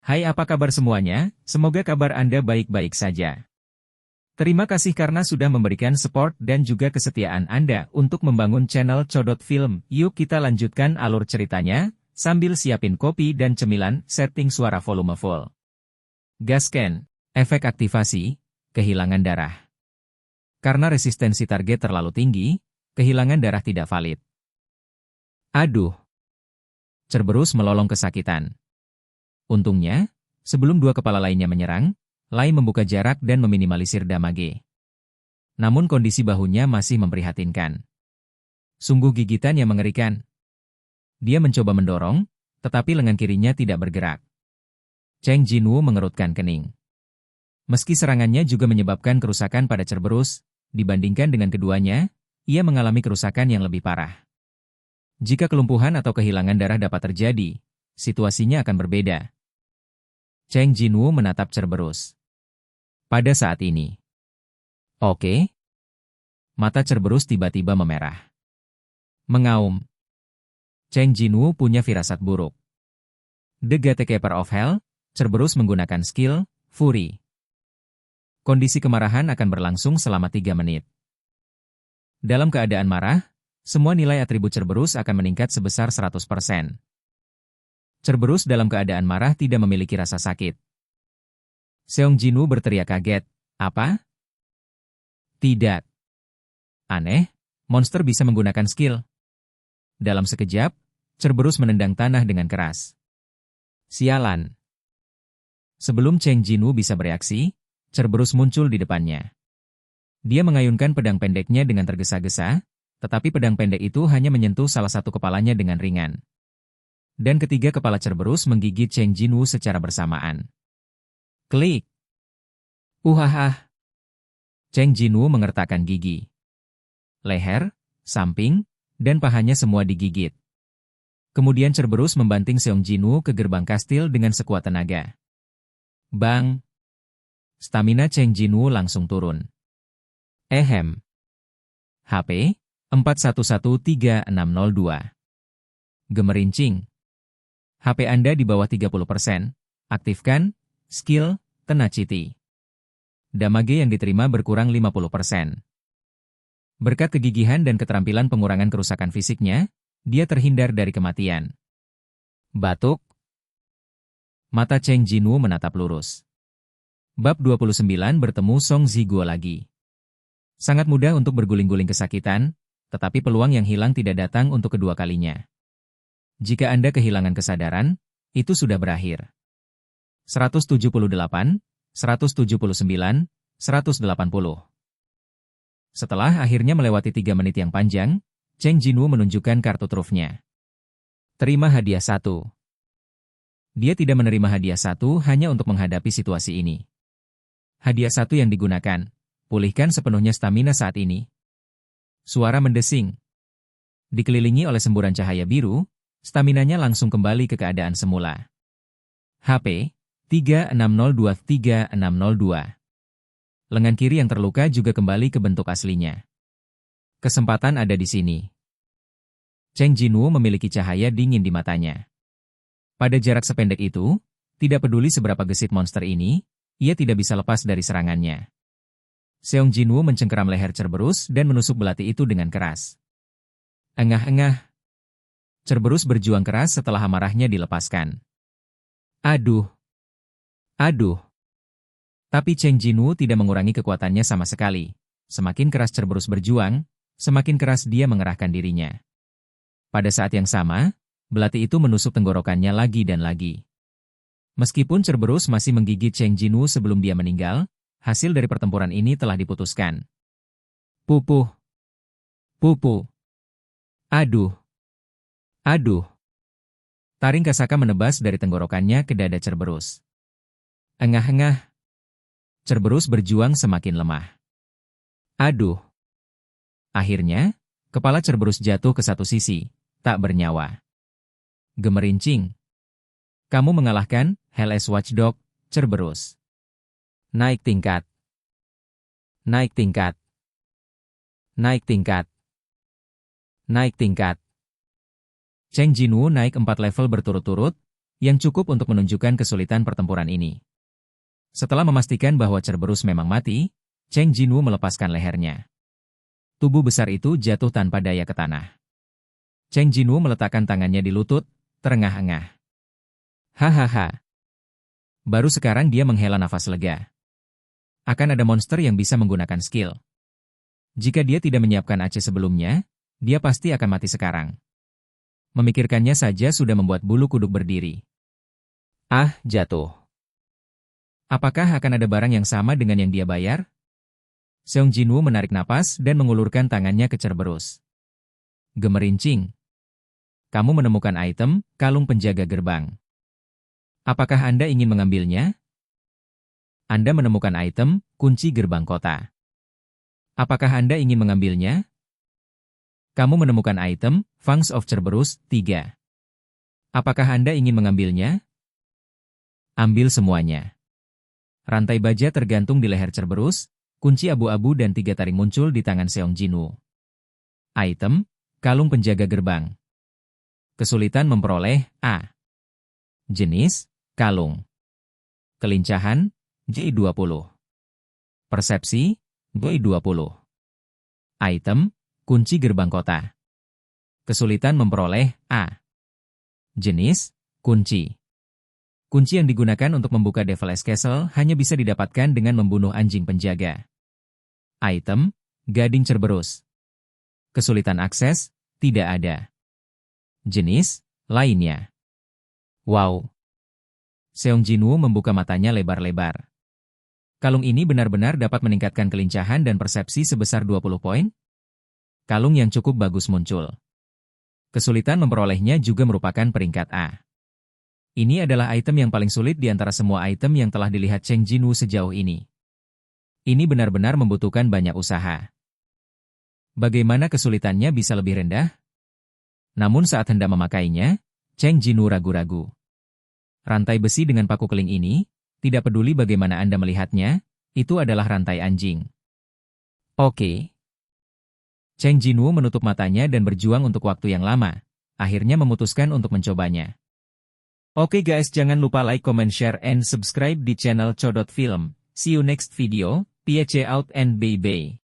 Hai, apa kabar semuanya? Semoga kabar Anda baik-baik saja. Terima kasih karena sudah memberikan support dan juga kesetiaan Anda untuk membangun channel Codot Film. Yuk kita lanjutkan alur ceritanya, sambil siapin kopi dan cemilan, setting suara volume full. Gasken, efek aktivasi, kehilangan darah. Karena resistensi target terlalu tinggi, kehilangan darah tidak valid. Aduh. Cerberus melolong kesakitan. Untungnya, sebelum dua kepala lainnya menyerang, Lai membuka jarak dan meminimalisir damage. Namun kondisi bahunya masih memprihatinkan. Sungguh gigitan yang mengerikan. Dia mencoba mendorong, tetapi lengan kirinya tidak bergerak. Cheng Jinwoo mengerutkan kening. Meski serangannya juga menyebabkan kerusakan pada Cerberus, dibandingkan dengan keduanya, ia mengalami kerusakan yang lebih parah. Jika kelumpuhan atau kehilangan darah dapat terjadi, situasinya akan berbeda. Cheng Jinwoo menatap Cerberus. Pada saat ini. Oke. Mata Cerberus tiba-tiba memerah. Mengaum. Cheng Jinwoo punya firasat buruk. The Gatekeeper of Hell, Cerberus menggunakan skill, Fury. Kondisi kemarahan akan berlangsung selama 3 menit. Dalam keadaan marah, semua nilai atribut Cerberus akan meningkat sebesar 100%. Cerberus dalam keadaan marah tidak memiliki rasa sakit. Seong Jinwoo berteriak kaget. Apa? Tidak. Aneh, monster bisa menggunakan skill. Dalam sekejap, Cerberus menendang tanah dengan keras. Sialan. Sebelum Cheng Jinwoo bisa bereaksi, Cerberus muncul di depannya. Dia mengayunkan pedang pendeknya dengan tergesa-gesa, tetapi pedang pendek itu hanya menyentuh salah satu kepalanya dengan ringan. Dan ketiga kepala Cerberus menggigit Cheng Jinwoo secara bersamaan. Klik. Uhahah. Cheng Jinwoo mengertakkan gigi. Leher, samping, dan pahanya semua digigit. Kemudian Cerberus membanting Seong Jinwoo ke gerbang kastil dengan sekuat tenaga. Bang! Stamina Cheng Jinwoo langsung turun. Ehem. HP 4113-602. Gemerincing. HP Anda di bawah 30%. Aktifkan skill Tenacity. Damage yang diterima berkurang 50%. Berkat kegigihan dan keterampilan pengurangan kerusakan fisiknya, dia terhindar dari kematian. Batuk. Mata Cheng Jinwoo menatap lurus. Bab 29 bertemu Song Ziguo lagi. Sangat mudah untuk berguling-guling kesakitan, tetapi peluang yang hilang tidak datang untuk kedua kalinya. Jika Anda kehilangan kesadaran, itu sudah berakhir. 178, 179, 180. Setelah akhirnya melewati 3 menit yang panjang, Cheng Jinwoo menunjukkan kartu trufnya. Terima hadiah 1. Dia tidak menerima hadiah 1 hanya untuk menghadapi situasi ini. Hadiah 1 yang digunakan, pulihkan sepenuhnya stamina saat ini. Suara mendesing. Dikelilingi oleh semburan cahaya biru, staminanya langsung kembali ke keadaan semula. HP 3602-3602. Lengan kiri yang terluka juga kembali ke bentuk aslinya. Kesempatan ada di sini. Cheng Jinwoo memiliki cahaya dingin di matanya. Pada jarak sependek itu, tidak peduli seberapa gesit monster ini, ia tidak bisa lepas dari serangannya. Seong Jinwoo mencengkeram leher Cerberus dan menusuk belati itu dengan keras. Engah-engah. Cerberus berjuang keras setelah amarahnya dilepaskan. Aduh. Aduh. Tapi Cheng Jinwoo tidak mengurangi kekuatannya sama sekali. Semakin keras Cerberus berjuang, semakin keras dia mengerahkan dirinya. Pada saat yang sama, belati itu menusuk tenggorokannya lagi dan lagi. Meskipun Cerberus masih menggigit Cheng Jinwoo sebelum dia meninggal, hasil dari pertempuran ini telah diputuskan. Pupuh. Pupuh. Aduh. Aduh. Taring kasaka menebas dari tenggorokannya ke dada Cerberus. Engah-engah. Cerberus berjuang semakin lemah. Aduh. Akhirnya, kepala Cerberus jatuh ke satu sisi, tak bernyawa. Gemerincing. Kamu mengalahkan Hellas Watchdog, Cerberus. Naik tingkat. Naik tingkat. Naik tingkat. Naik tingkat. Cheng Jinwoo naik 4 level berturut-turut, yang cukup untuk menunjukkan kesulitan pertempuran ini. Setelah memastikan bahwa Cerberus memang mati, Cheng Jinwu melepaskan lehernya. Tubuh besar itu jatuh tanpa daya ke tanah. Cheng Jinwu meletakkan tangannya di lutut, terengah-engah. Hahaha. Baru sekarang dia menghela nafas lega. Akan ada monster yang bisa menggunakan skill. Jika dia tidak menyiapkan AC sebelumnya, dia pasti akan mati sekarang. Memikirkannya saja sudah membuat bulu kuduk berdiri. Ah, jatuh. Apakah akan ada barang yang sama dengan yang dia bayar? Seong Jinwoo menarik napas dan mengulurkan tangannya ke Cerberus. Gemerincing. Kamu menemukan item, kalung penjaga gerbang. Apakah Anda ingin mengambilnya? Anda menemukan item, kunci gerbang kota. Apakah Anda ingin mengambilnya? Kamu menemukan item, Fangs of Cerberus, 3. Apakah Anda ingin mengambilnya? Ambil semuanya. Rantai baja tergantung di leher Cerberus, kunci abu-abu dan 3 taring muncul di tangan Seong Jinwoo. Item, kalung penjaga gerbang. Kesulitan memperoleh, A. Jenis, kalung. Kelincahan, J20. Persepsi, J20. Item, kunci gerbang kota. Kesulitan memperoleh, A. Jenis, kunci. Kunci yang digunakan untuk membuka Devil's Castle hanya bisa didapatkan dengan membunuh anjing penjaga. Item, gading Cerberus. Kesulitan akses, tidak ada. Jenis, lainnya. Wow. Seong Jinwoo membuka matanya lebar-lebar. Kalung ini benar-benar dapat meningkatkan kelincahan dan persepsi sebesar 20 poin? Kalung yang cukup bagus muncul. Kesulitan memperolehnya juga merupakan peringkat A. Ini adalah item yang paling sulit di antara semua item yang telah dilihat Cheng Jinwoo sejauh ini. Ini benar-benar membutuhkan banyak usaha. Bagaimana kesulitannya bisa lebih rendah? Namun saat hendak memakainya, Cheng Jinwoo ragu-ragu. Rantai besi dengan paku keling ini, tidak peduli bagaimana Anda melihatnya, itu adalah rantai anjing. Oke. Cheng Jinwoo menutup matanya dan berjuang untuk waktu yang lama, akhirnya memutuskan untuk mencobanya. Oke guys, jangan lupa like, comment, share, and subscribe di channel Chodot Film. See you next video, peace out and bye-bye.